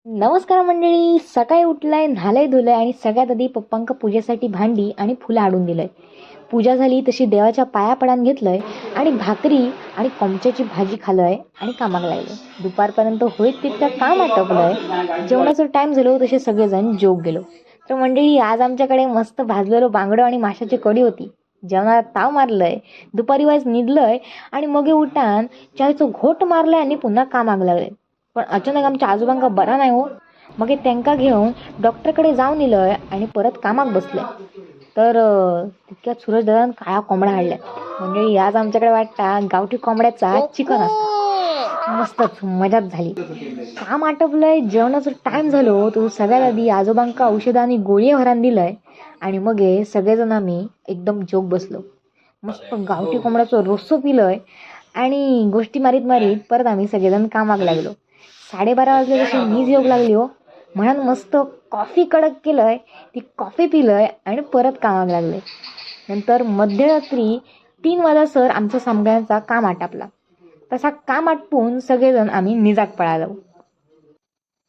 नमस्कार मंडळी. सकाळी उठलाय, न्हालय धुलय आणि सगळ्यात आधी पप्पांका पूजेसाठी भांडी आणि फुलं आणून दिलंय. पूजा झाली तशी देवाच्या पाया पडान घेतलंय आणि भाकरी आणि कोंबच्याची भाजी खाल्लंय आणि कामाक लागले. दुपारपर्यंत होईत तितकं काम आटपलंय. जेवणाचा टाइम झालो तसे सगळेजण जेवून गेलो. तर मंडळी, आज आमच्याकडे मस्त भाजलेलं बांगडं आणि माशाची कढी होती. जेवणाला ताव मारलंय, दुपारी वाज निदलंय आणि मग उठान चायचं घोट मारलंय आणि पुन्हा कामाक लागले. पण अचानक आमच्या आजोबांका बरा नाही हो. मग त्यांका घेऊन डॉक्टरकडे जाऊन दिलंय आणि परत कामाक बसले. तर तितक्यात सूरजदादान काळा कोंबडा हाडल्या. म्हणजे आज आमच्याकडे वाटता गावठी कोंबड्याचा चिकन असता. मस्तच मजाच झाली. काम आटपलंय, जेवणाचा टाइम झालो तो सगळ्यात आधी आजोबांका औषध आणि गोळी भरान दिलंय आणि मग सगळेजण आम्ही एकदम जोक बसलो. मस्त गावठी कोंबड्याचं रस्सं पिलंय आणि गोष्टी मारीत मारीत परत आम्ही सगळेजण कामाक लागलो. 12:30 वाजले तशी मीच योग लागली हो. म्हणून मस्त कॉफी कडक केलंय, ती कॉफी पिलंय आणि परत कामाक लागले. नंतर मध्यरात्री 3 वाजासर आमचा सगळ्यांचा काम आटापला. तसा काम आटपून सगळेजण आम्ही निजाक पळालो.